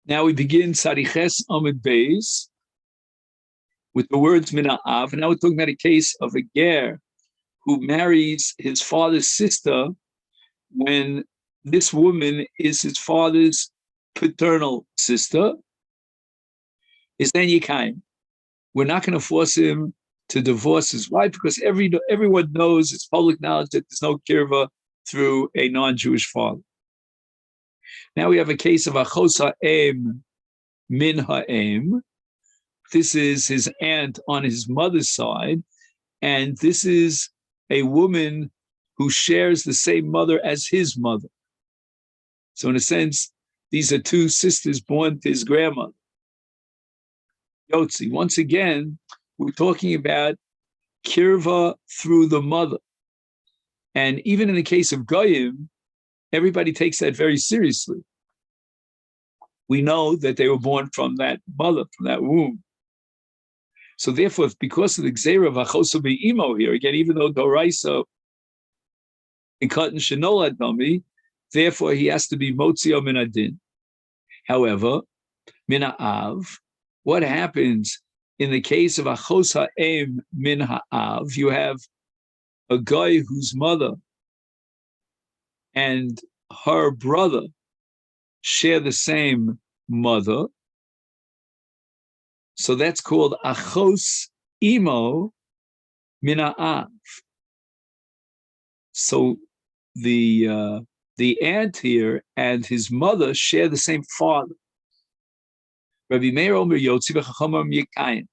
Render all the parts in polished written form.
Now we begin Sariches Amid Beis with the words Mina Av. And now we're talking about a case of a ger who marries his father's sister when this woman is his father's paternal sister. Is then Yikayim. We're not going to force him to divorce his wife because everyone knows, it's public knowledge, that there's no kirva through a non-Jewish father. Now we have a case of achos ha'em min ha'em. This is his aunt on his mother's side, and this is a woman who shares the same mother as his mother. So in a sense, these are two sisters born to his grandmother. Yotzi, once again, we're talking about kirva through the mother. And even in the case of Goyim, everybody takes that very seriously. We know that they were born from that mother, from that womb. So therefore, because of the Gzeira of Achoso Be'imo here, again, even though Doraisa in Katan Shenolad Nami, therefore he has to be Motzio Min Adin. However, Min Ha'av, what happens in the case of Achos Ha'em Min Ha'av? You have a guy whose mother and her brother share the same mother. So that's called Achos Imo Min Ha'av. So the aunt here and his mother share the same father. Rabbi Meir Omer Yotzi v'Chachamim Yikayim.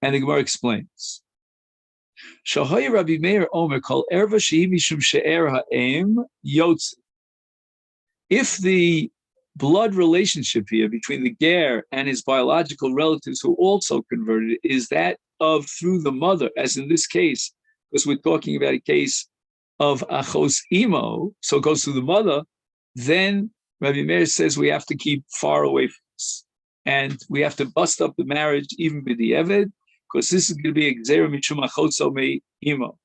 And the Gemara explains. Shahoy Rabbi Meir Omer kol erva shehi mishum she'er ha'em Yotzi. If the blood relationship here between the ger and his biological relatives who also converted is that of through the mother, as in this case, because we're talking about a case of achos imo, so it goes through the mother, then Rabbi Meir says we have to keep far away from this. And we have to bust up the marriage even with the Eved, because this is going to be a gzera mishum achotso me imo.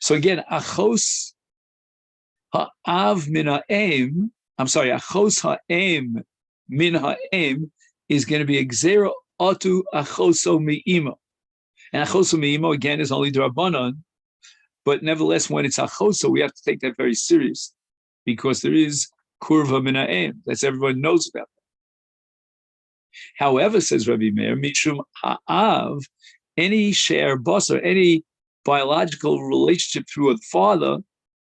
So again, achos ha'av min ha'em, achos ha'em min ha'em is going to be a gzera otu achoso mi'imo. And achoso mi'imo, again, is only drabanan, but nevertheless, when it's achoso, we have to take that very serious, because there is kurva min ha'em. That's everyone knows about that. However, says Rabbi Meir, mishum ha'av, any share basar, any biological relationship through a father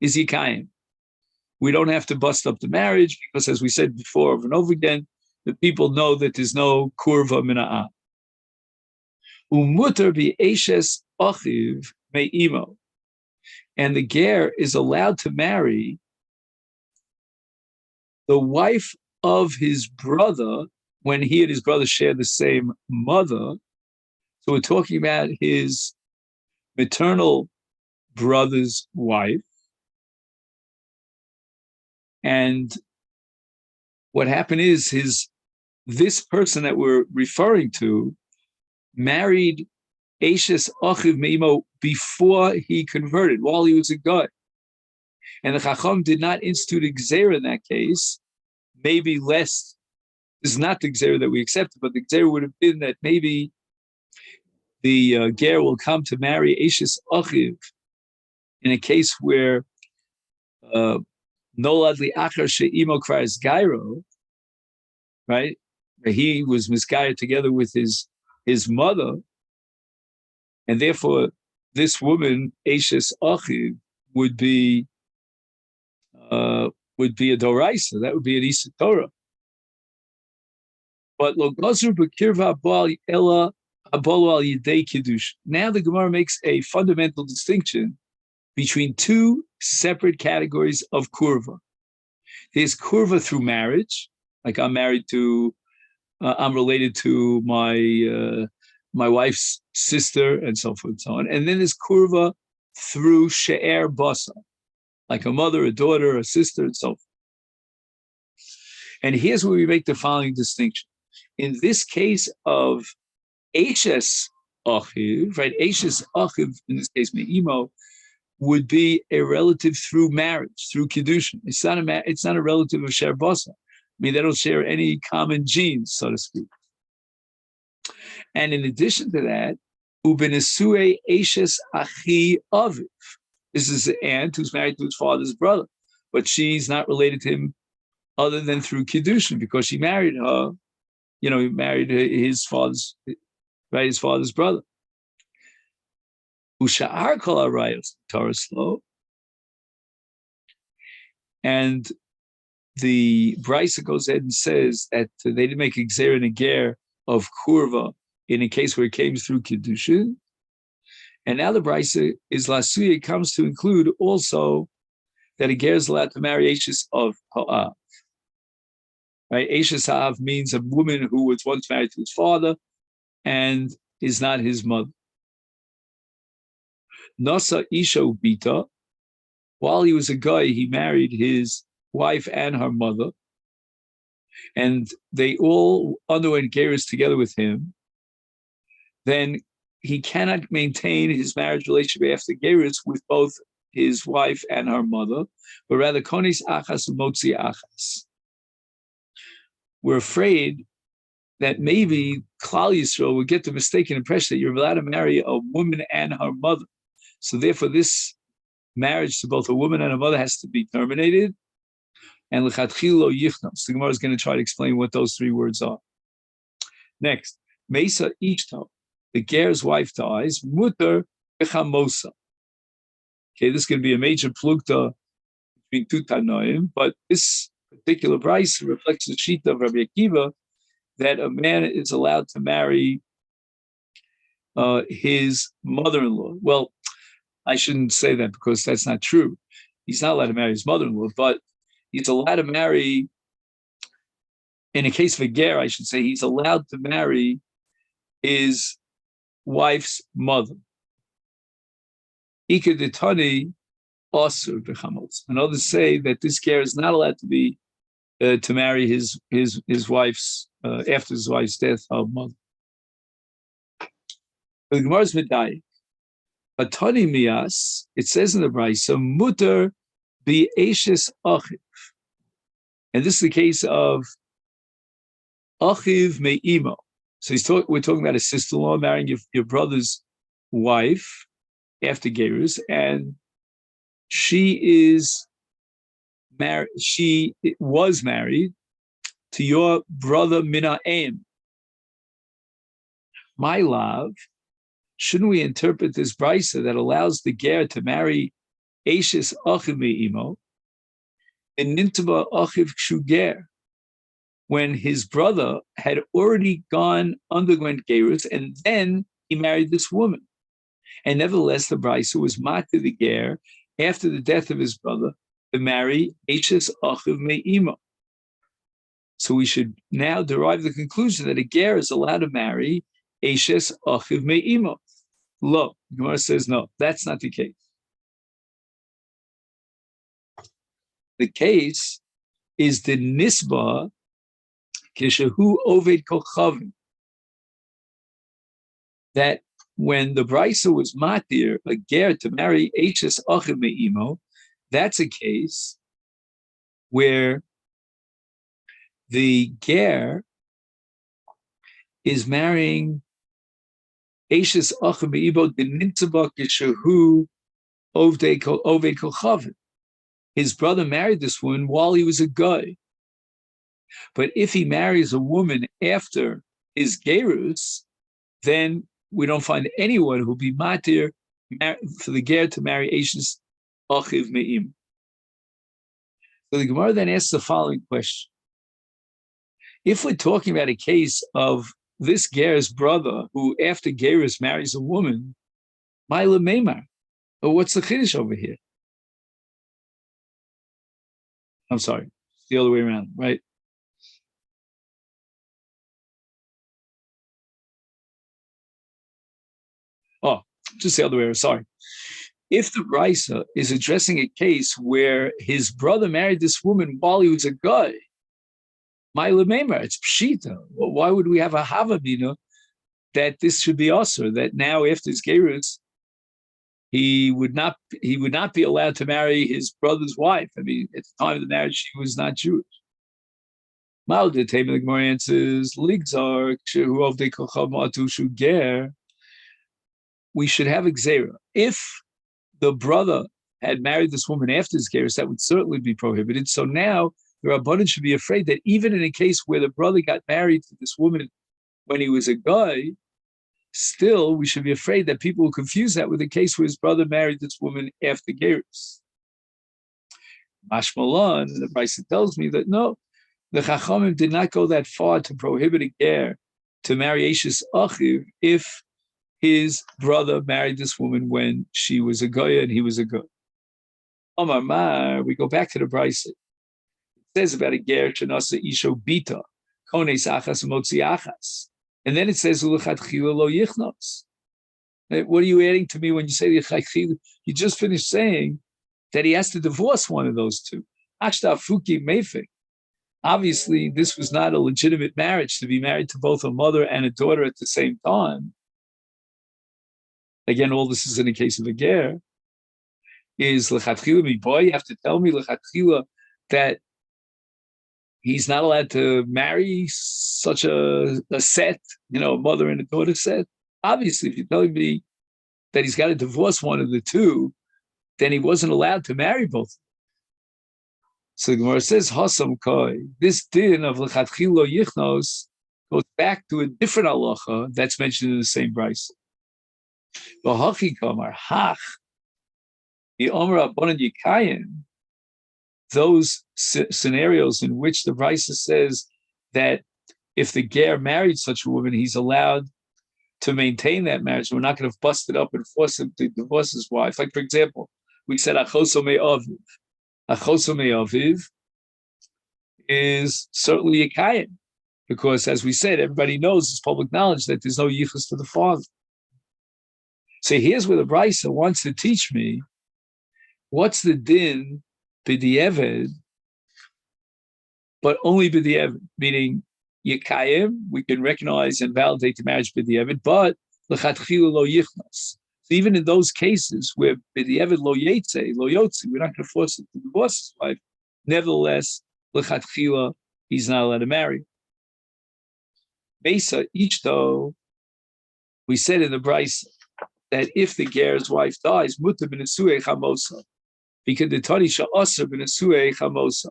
is yikayim. We don't have to bust up the marriage because, as we said before over and over again, the people know that there's no kurva mina'ah. Umutar bi eshes achiv me'imo. And the ger is allowed to marry the wife of his brother when he and his brother share the same mother. So we're talking about his maternal brother's wife. And what happened is this person that we're referring to married Eshes Achiv Me'imo before he converted, while he was a guy. And the Chacham did not institute a Gzeira in that case, maybe less. This is not the Gzeira that we accepted, but the Gzeira would have been that maybe the ger will come to marry Eshes Achiv in a case where Nolad li achar she'imo kvar is gairo, right? He was misguided together with his mother, and therefore this woman Eshes Achiv would be a doraisa. That would be an Isa Torah. But lo gazur b'kirva bal ela abolu al yidei kiddush. Now the Gemara makes a fundamental distinction between two separate categories of kurva. There's kurva through marriage, like I'm related to my wife's sister, and so forth and so on. And then there's kurva through she'er basa, like a mother, a daughter, a sister, and so forth. And here's where we make the following distinction. In this case of Eshes Achiv, right? Eshes Achiv, in this case, Me'imo, would be a relative through marriage, through kiddushin. It's not a relative of Sher Basa. I mean, they don't share any common genes, so to speak. And in addition to that, ubenesue eshes achi aviv. This is an aunt who's married to his father's brother, but she's not related to him other than through kiddushin because she married her. He married his father's brother. Usha'ar kol arayos Torah slow. And the Brisa goes ahead and says that they didn't make a gzer and a ger of kurva in a case where it came through kiddushin. And now the Brisa is lasuya comes to include also that a ger is allowed to marry Ashes of Ha'av. Right? Ashes Ha'av means a woman who was once married to his father and is not his mother. Nasa Isha Ubita, while he was a guy, he married his wife and her mother, and they all underwent gerus together with him. Then he cannot maintain his marriage relationship after gerus with both his wife and her mother, but rather konis achas umotzi achas. We're afraid that maybe Klal Yisrael will get the mistaken impression that you're allowed to marry a woman and her mother. So therefore, this marriage to both a woman and a mother has to be terminated. And l'chatchil lo yichnos. The Gemara is going to try to explain what those three words are. Next, Mesa Ishto, the ger's wife dies, mutter bechamosa. Okay, this is going to be a major plugta between two Tanoim, but this particular brisa reflects the shita of Rabbi Akiva that a man is allowed to marry his mother-in-law. Well, I shouldn't say that because that's not true. He's not allowed to marry his mother-in-law, but he's allowed to marry, in a case of a ger, I should say, he's allowed to marry his wife's mother. Ika detani asur b'chamos. And others say that this ger is not allowed to be to marry his wife's after his wife's death, her mother. The Gemara's medayik. Atani mias, it says in the Brisa, mutter be ashes achiv. And this is the case of achiv me'imo. So we're talking about a sister-in-law marrying your brother's wife after gerus, and she was married to your brother Mina'im. My love, shouldn't we interpret this brisa that allows the ger to marry Ashes Achiv Me'imo and Nintaba Achiv Kshuger when his brother had already underwent gerus and then he married this woman? And nevertheless, the brisa was matir the ger after the death of his brother to marry Ashes Achiv Me'imo. So we should now derive the conclusion that a ger is allowed to marry Ashes Achiv Me'imo. Lo, Gemara says no, that's not the case. The case is the nisba kishahu oved kochavim. That when the brisa was matir a ger to marry Ashes Achiv Me'imo, that's a case where the ger is marrying Ashes Achiv Me'imo d'nintzaba kishahu oved kochavim. His brother married this woman while he was a guy. But if he marries a woman after his gerus, then we don't find anyone who'll be matir for the ger to marry Ashes Achiv Me'imo. So the Gemara then asks the following question. If we're talking about a case of this ger's brother who after gerus marries a woman, Ma'ila Meimar, what's the chiddush over here? I'm sorry, it's the other way around, right? Oh, just the other way around, sorry. If the brisa is addressing a case where his brother married this woman while he was a guy, Ma'ila Meimar, it's pshita. Well, why would we have a havamina that this should be also, that now after his gerus, he would not be allowed to marry his brother's wife. I mean, at the time of the marriage, she was not Jewish. The Gemara answers, we should have a gzera. If the brother had married this woman after his gerus, that would certainly be prohibited. So now the Rabbanan should be afraid that even in a case where the brother got married to this woman when he was a guy, still we should be afraid that people will confuse that with a case where his brother married this woman after gerus. Mashmalan, the Brisa tells me that no, the Chachamim did not go that far to prohibit a ger to marry Eishes Achiv if his brother married this woman when she was a goya and he was a goy. Omar Mar, we go back to the Brisa. It says about a ger shenasa isho bita kones achas motzi achas, and then it says ulechatchila lo yichnos. What are you adding to me when you say ulechatchila? You just finished saying that he has to divorce one of those two. Ashta fuki mefik. Obviously, this was not a legitimate marriage to be married to both a mother and a daughter at the same time. Again, all this is in the case of a ger. Is lechatchila mi boy? You have to tell me lechatchila that he's not allowed to marry such a set, a mother and a daughter set. Obviously, if you're telling me that he's got to divorce one of the two, then he wasn't allowed to marry both. So the Gemara says, Hasam Koi, this din of lechatchila yichnos goes back to a different halacha that's mentioned in the same Brisa. V'hachi kamar hach, the Omer Rabbanan Yikayim, those scenarios in which the Brisa says that if the ger married such a woman, he's allowed to maintain that marriage. We're not going to bust it up and force him to divorce his wife. Like, for example, we said Achoso Me'aviv. Achoso Me'aviv is certainly Yikayim, because as we said, everybody knows, it's public knowledge that there's no yichus for the father. So here's where the Brisa wants to teach me what's the din b'di'eved, but only b'di'eved, meaning Yikayim, we can recognize and validate the marriage b'di'eved, but l'chatchila lo yichnas. So even in those cases where b'di'eved lo yetze, lo yotzi, we're not going to force him to divorce his wife, nevertheless, l'chatchila, he's not allowed to marry. Mesa, each though, we said in the Brisa that if the ger's wife dies, muta b'nesuei chamosa, because the tanisha aser b'nesuei chamosa.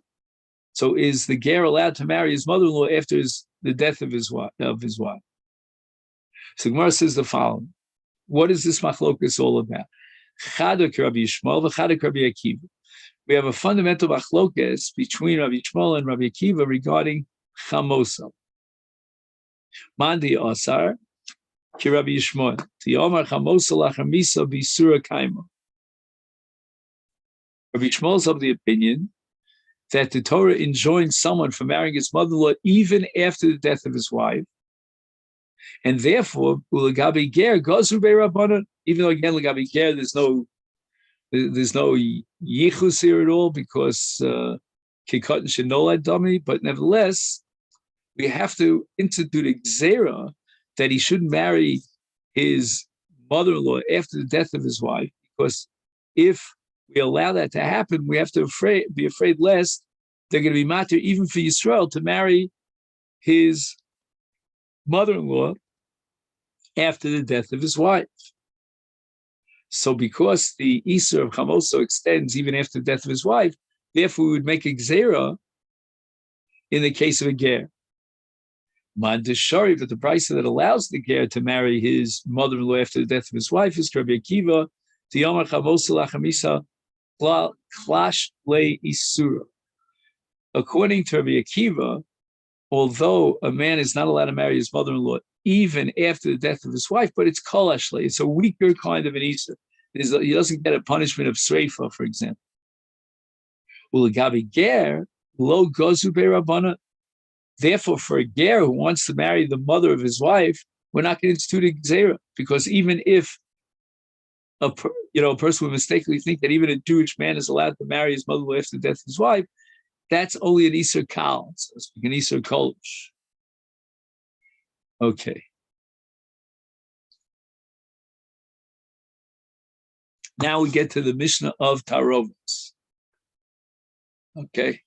So is the ger allowed to marry his mother-in-law after the death of his wife? So Gemara says the following: what is this machlokas all about? Chadok Rabbi Yishmael v'chadok Rabbi Akiva. We have a fundamental machlokas between Rabbi Yishmael and Rabbi Akiva regarding chamosa. Mandi asar ki Rabbi Yishmael tiyomar chamosa lachamisa b'isura kaima. Rabbi Yishmael is of the opinion that the Torah enjoins someone from marrying his mother-in-law even after the death of his wife, and therefore ulagabi ger gozu be'rabbanan. Even though again lagabi ger there's no yichus here at all because kikatan shenolad dami, but nevertheless we have to institute a gzera that he shouldn't marry his mother-in-law after the death of his wife, because if we allow that to happen, we have to be afraid lest they're going to be matir even for Yisrael to marry his mother-in-law after the death of his wife. So because the Isur of Chamoso extends even after the death of his wife, therefore we would make a gzera in the case of a ger. Mandashari, but the Brisa that allows the ger to marry his mother-in-law after the death of his wife is Rabbi Akiva, Tiyamar Chamoso lachamisa klash le isura. According to Rabbi Akiva, although a man is not allowed to marry his mother-in-law even after the death of his wife, but it's kolashle. It's a weaker kind of an isur. He doesn't get a punishment of sreifa, for example. Ulagabi ger lo gozu be'rabbanan. Therefore, for a ger who wants to marry the mother of his wife, we're not going to institute a gzera, because even if a person would mistakenly think that even a Jewish man is allowed to marry his mother after the death of his wife, that's only an Isur Kal, so to speak, an Isur Kolish. Okay. Now we get to the Mishnah of Tarovos. Okay,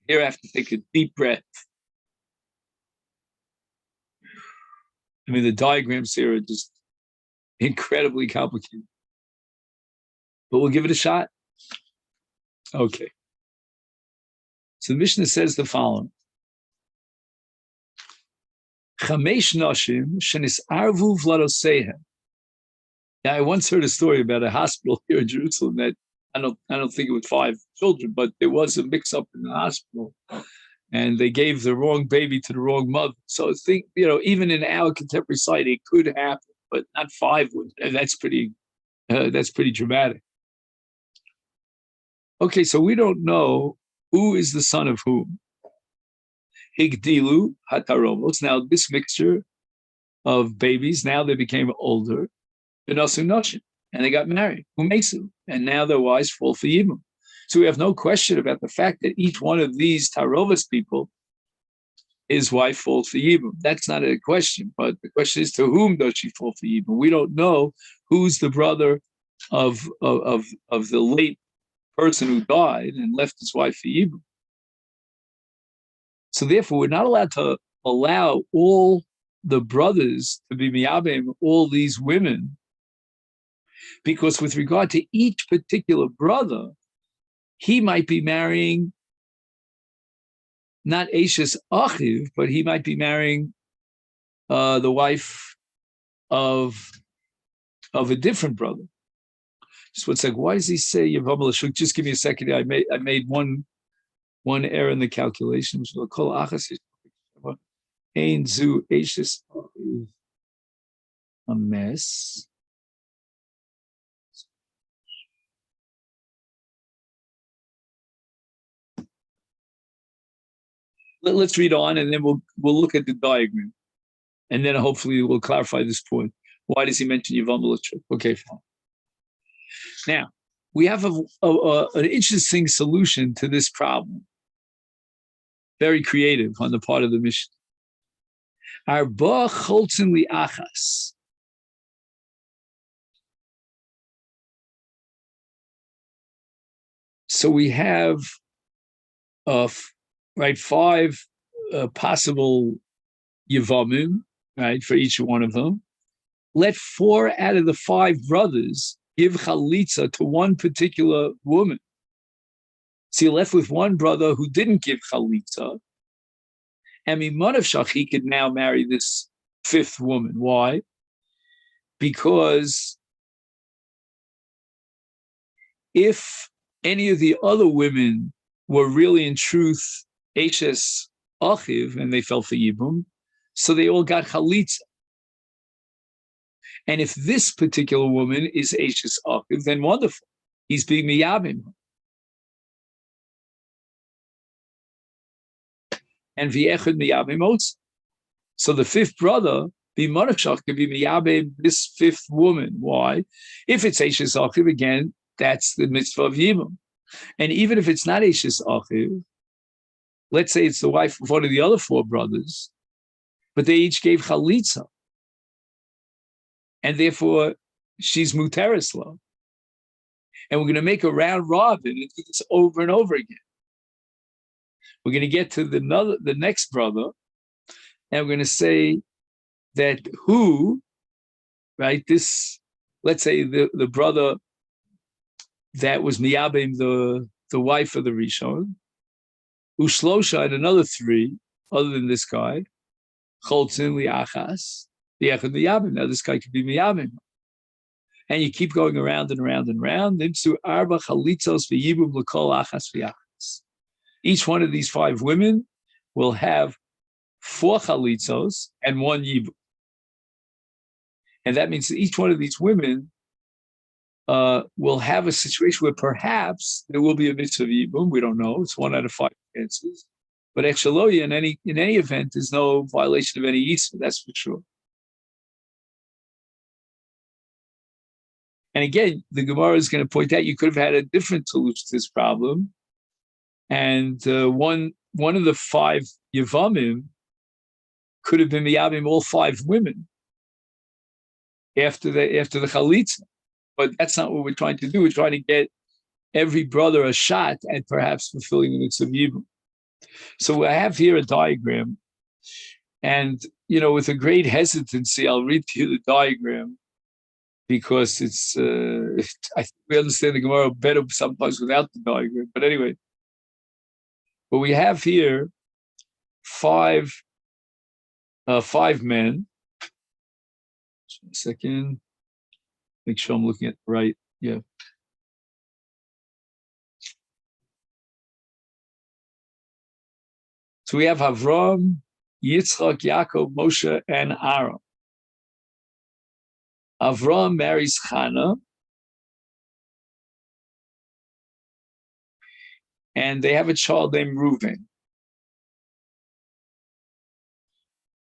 here I have to take a deep breath. I mean, the diagrams here are just incredibly complicated, but we'll give it a shot. Okay. So the Mishnah says the following. Chamesh noshim shenisarvu vladoseihem. Now, I once heard a story about a hospital here in Jerusalem that I don't think it was 5 children, but there was a mix-up in the hospital, and they gave the wrong baby to the wrong mother. So I think, even in our contemporary society, it could happen, but not 5 would. And that's pretty dramatic. Okay, so we don't know who is the son of whom. Higdilu hataromos. Now, this mixture of babies, now they became older, b'nasu noshim, and they got married. Umesu, and now their wives fall for Yibum. So we have no question about the fact that each one of these Tarovas people, his wife falls for Yibum. That's not a question, but the question is, to whom does she fall for Yibum? We don't know who's the brother of the late person who died and left his wife for Yibum. So therefore, we're not allowed to allow all the brothers to be miyabim, all these women, because with regard to each particular brother, he might be marrying not Eishes Achiv, but he might be marrying the wife of a different brother. Just one second. Why does he say Yevamot? Just give me a second. I made one error in the calculation. Ein zu Eishes Achiv a mess. Let's read on, and then we'll look at the diagram, and then hopefully we'll clarify this point. Why does he mention Yevamot? Okay, fine. Now we have an interesting solution to this problem. Very creative on the part of the Mishnah. Arba choltzin liachas. So we have 5 possible Yevamim, right, for each one of them. Let 4 out of the 5 brothers give chalitza to one particular woman. So you're left with one brother who didn't give chalitza, and Mimonavshach, he could now marry this 5th woman. Why? Because if any of the other women were really in truth Eishes Achiv, and they fell for Yibum, so they all got chalitza. And if this particular woman is Eishes Achiv, then wonderful. He's being miyabim. And v'echad miyabim otz. So the 5th brother, b'monachshach, could be miyabim this 5th woman. Why? If it's Eishes Achiv, again, that's the mitzvah of Yibum. And even if it's not Eishes Achiv, let's say it's the wife of one of the other 4 brothers, but they each gave chalitza, and therefore she's muteris lo. And we're going to make a round robin and do this over and over again. We're going to get to the next brother, and we're going to say that who, right? This, let's say the brother that was miyabim, the wife of the Rishon, Ushlosha, and another 3, other than this guy, Choltzin liachas, liachad miyabim. Now this guy could be miyabim. And you keep going around and around and around. Nimsu arba chalitzos v'yibum l'kol achas v'yachas. Each one of these 5 women will have 4 chalitzos and 1 yibum. And that means that each one of these women will have a situation where perhaps there will be a mitzvah of yibum. We don't know. It's 1 out of 5 chances. But echshaloya, in any event, there's no violation of any yisra. That's for sure. And again, the Gemara is going to point out you could have had a different solution to this problem. And one of the 5 Yevamim could have been miyabim all 5 women after the chalitza. But that's not what we're trying to do. We're trying to get every brother a shot at perhaps fulfilling the mitzvah of Yibum. So I have here a diagram, and with a great hesitancy, I'll read to you the diagram because it's. I think we understand the Gemara better sometimes without the diagram. But anyway, what we have here, five men. Just a second. Make sure I'm looking at the right. Yeah. So we have Avram, Yitzchak, Yaakov, Moshe, and Aaron. Avram marries Chana, and they have a child named Reuven.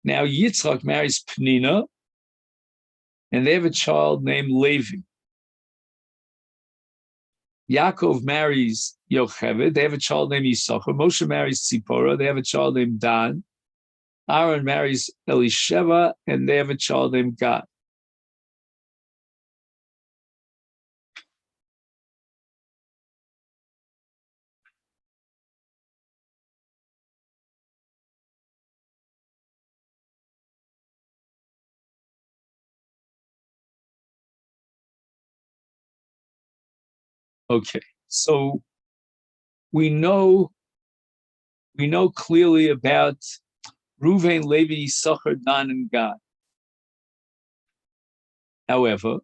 Now Yitzchak marries Penina, and they have a child named Levi. Yaakov marries Yocheved, they have a child named Yisachar. Moshe marries Tzipora, they have a child named Dan. Aaron marries Elisheva, and they have a child named Gad. Okay, so we know clearly about Reuven, Levi, Yisachar, Dan, and Gad. However,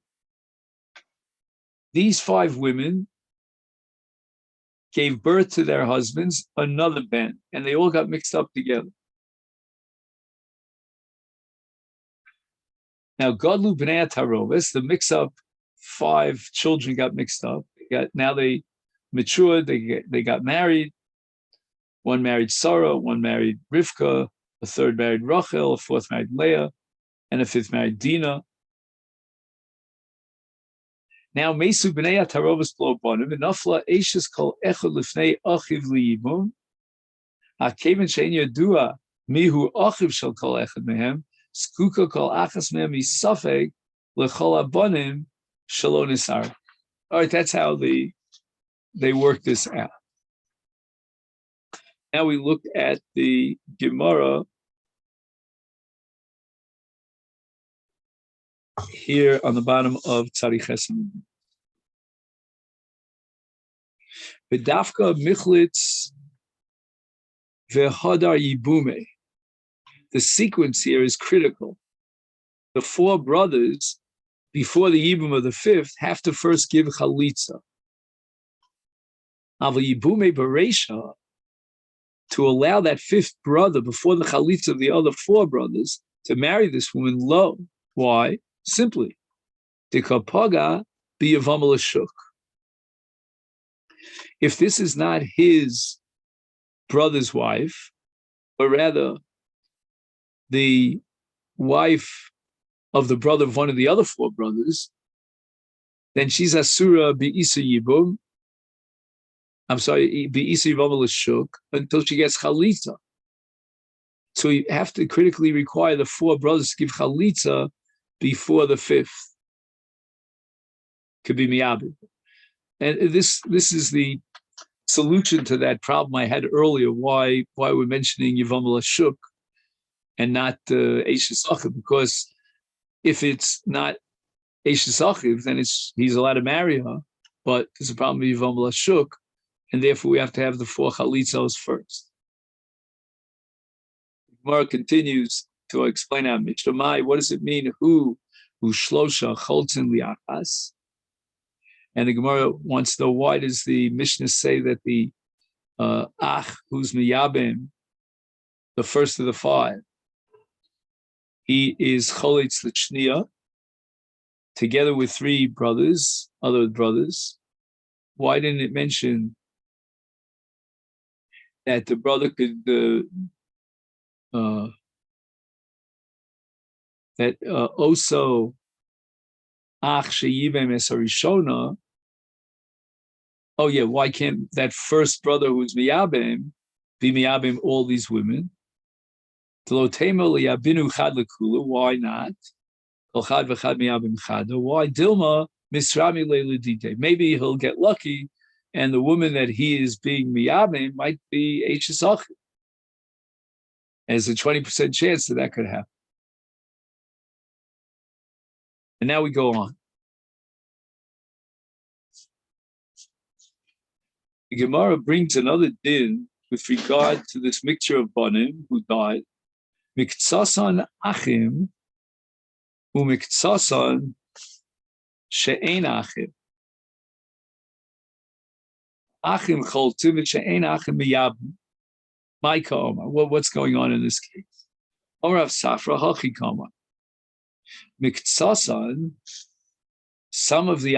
these 5 women gave birth to their husbands, another ben, and they all got mixed up together. Now, Godlu B'nai Taroves, the mix-up, 5 children got mixed up. Now they matured, they got married. One married Sarah, one married Rivka, a third married Rachel, a fourth married Leah, and a fifth married Dinah. Now, Mesu B'nai Taroves Blo Bonim, V'nafla Eishes Kol Echad Lifnei Achiv Liyibum, HaKeven Shein Yadua Mihu Achiv Shel Kol Echad Mehem, Skuka Kol Achas Mehem Yisafeg L'Chol Abonim Shelo Nisar. All right, that's how they work this out. Now we look at the Gemara here on the bottom of Tzarich Chesed. V'dafka Michlitz V'Hadar Yibume. The sequence here is critical. The 4 brothers, before the Yibum of the 5th, have to first give Chalitza. Aval Yibume Bereisha, to allow that 5th brother, before the Chalitza of the other 4 brothers, to marry this woman low. Why? Simply, Dikapaga B'Yevamot Shuk. If this is not his brother's wife, but rather the wife of the brother of one of the other 4 brothers, then she's Asura B'Isa Yibum. I'm sorry, B'Isa Yevamot Shuk, until she gets Chalitza. So you have to critically require the 4 brothers to give Chalitza before the 5th. Could be Miyabim. And this is the solution to that problem I had earlier, why we're mentioning Yevamot Shuk and not Eishes Achiv, because if it's not Eishes Achiv, then he's allowed to marry her, but there's a problem with Yevamot Shuk, and therefore we have to have the 4 Chalitzos first. Gemara continues to explain our Mishnah. What does it mean? Who shlosha cholzin liachas? And the Gemara wants to know, why does the Mishnah say that the ach, who's miyabim, the first of the 5, he is cholitz l'shniya, together with 3 brothers, other brothers? Why didn't it mention that the brother could also ach sheyibem es harishona? Oh yeah, why can't that first brother who's miyabim be miyabim all these women? Why not? Why Dilma misrami leiludite. Maybe he'll get lucky, and the woman that he is being miyabim might be eishes achiv. There's a 20% chance that could happen. And now we go on. The Gemara brings another din with regard to this mixture of banim who died. Miktsasan achim umiktsasan she'ein achim. Achim choltim she'ein achim miyabim. Maika Omar. What's going on in this case? Omar of Safra Hachi Kama. Miktsasan, some of the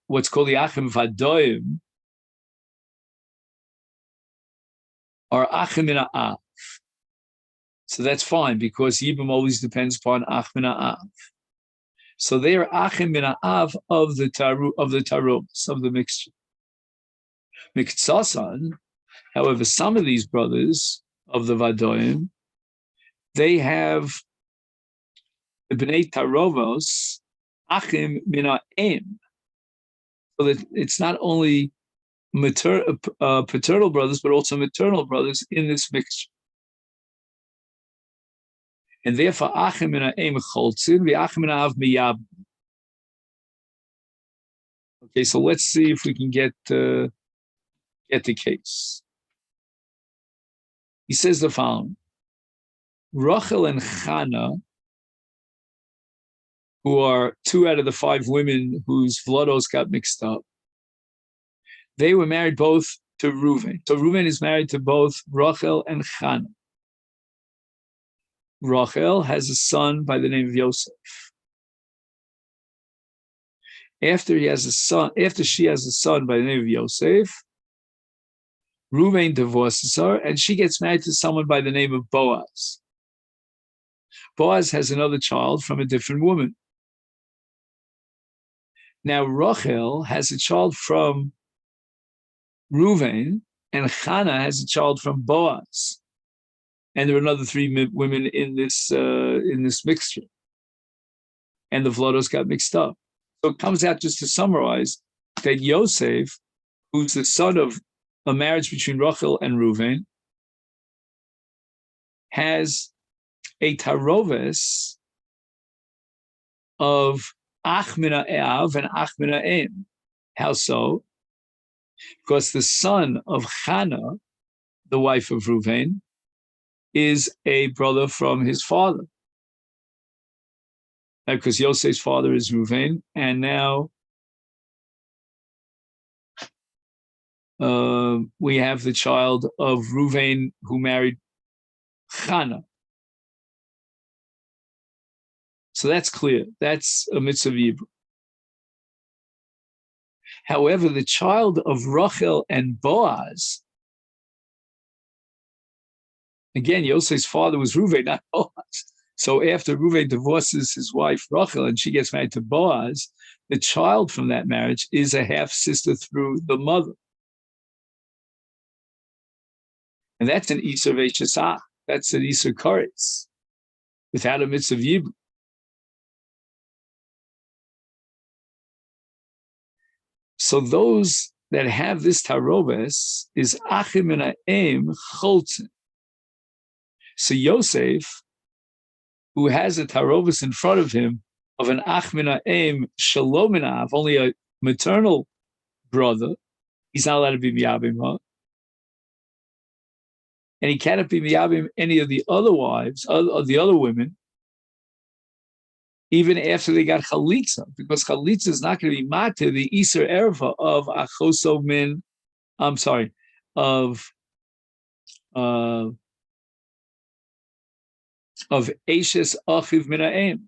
what's called the Achim Vadoim are Achim in Av. So that's fine because Yibam always depends upon Achim in Av. So they are Achim in Av of the Tarubs, of the mixture. Miktsasan, however, some of these brothers of the Vadoim, they have B'nei Tarovos, Achim Mina Em. So that it's not only paternal brothers, but also maternal brothers in this mixture. And therefore, Achim Mina Em Choltzin, V'Achim Mina Av Miyab. Okay, so let's see if we can get the case. He says the following: Rachel and Chana, who are 2 out of the 5 women whose vlodos got mixed up, they were married both to Reuven. So Reuven is married to both Rachel and Chana. Rachel has a son by the name of Yosef. After she has a son by the name of Yosef, Reuven divorces her, and she gets married to someone by the name of Boaz. Boaz has another child from a different woman. Now Rachel has a child from Reuven, and Chana has a child from Boaz. And there are another 3 women in this mixture. And the vlodos got mixed up. So it comes out, just to summarize, that Yosef, who's the son of a marriage between Rachel and Reuven, has a taroves of Achmina Eav and Achmina Em. How so? Because the son of Chana, the wife of Reuven, is a brother from his father. Because Yosef's father is Reuven, and now we have the child of Reuven who married Chana. So that's clear. That's a mitzvah Yibum. However, the child of Rachel and Boaz, again, Yosef's father was Reuven, not Boaz. So after Reuven divorces his wife Rachel and she gets married to Boaz, the child from that marriage is a half-sister through the mother. And that's an Isser Veshesach. That's an Isser Koretz, without a mitzvah Yibum. So those that have this tarobes is Achim and Aim Choltzen. So Yosef, who has a tarobes in front of him of an Achim Aim Shalominav, only a maternal brother, he's not allowed to be miyabim, huh? And he cannot be miyabim any of the other wives, of the other women, even after they got chalitza, because chalitza is not going to be matir the Iser Erva of Achoso Min, of Eishes Achiv Minaim.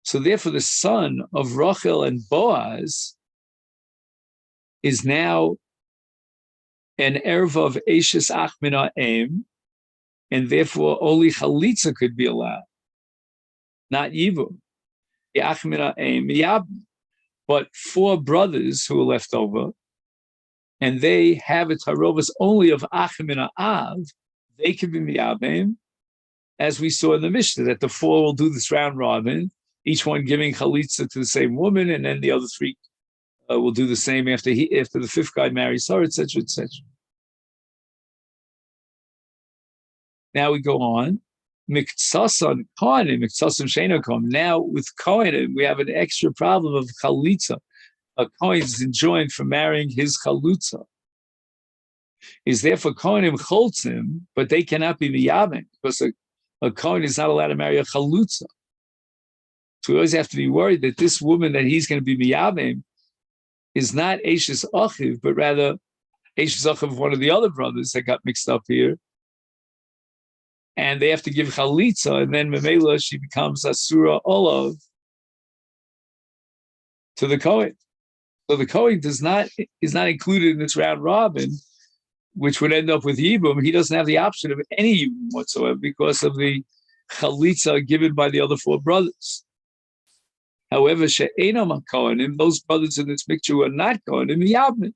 So therefore the son of Rachel and Boaz is now an Erva of Eishes Ach Minaim, and therefore only chalitza could be allowed, not yibum. But 4 brothers who are left over, and they have a tarovas only of achim and av, they can be miyabim, as we saw in the Mishnah, that the four will do this round robin, each one giving chalitza to the same woman, and then the other three will do the same after the fifth guy marries her, etc., etc. Now we go on. Miktsasam Kohanim, Miktsasam Sheina Kohanim. Now with Kohanim, we have an extra problem of chalitza. A Kohen is enjoined for marrying his chalutza. Is therefore Kohanim choltzim, but they cannot be miyabim because a Kohen is not allowed to marry a chalutza. So we always have to be worried that this woman that he's going to be miyabim is not Eishes Achiv, but rather Eishes Achiv of one of the other brothers that got mixed up here. And they have to give chalitza, and then Memela, she becomes Asura Olav to the Kohen. So the Kohen is not included in this round robin, which would end up with Yibum. He doesn't have the option of any Yibum whatsoever because of the chalitza given by the other four brothers. However, she'enam Kohanim, those brothers in this picture who are not Kohanim, Yavmin,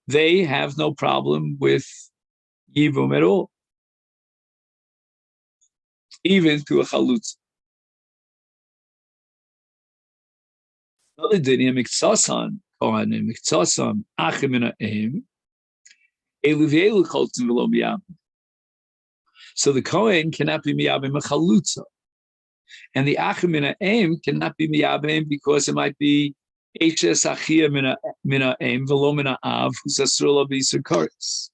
they have no problem with Yibum at all, even to a chalutza. Another dinim, Miktsasan Kohanim, Miktsasan Achim min ha'em, Elu v'elu choltzim v'lo miyabim. So the Kohen cannot be miyabim a chalutza. And the Achim min ha'em cannot be miyabim because it might be Eishes Achia min ha'em v'lo min ha'av, who's asur lo b'yisur kares.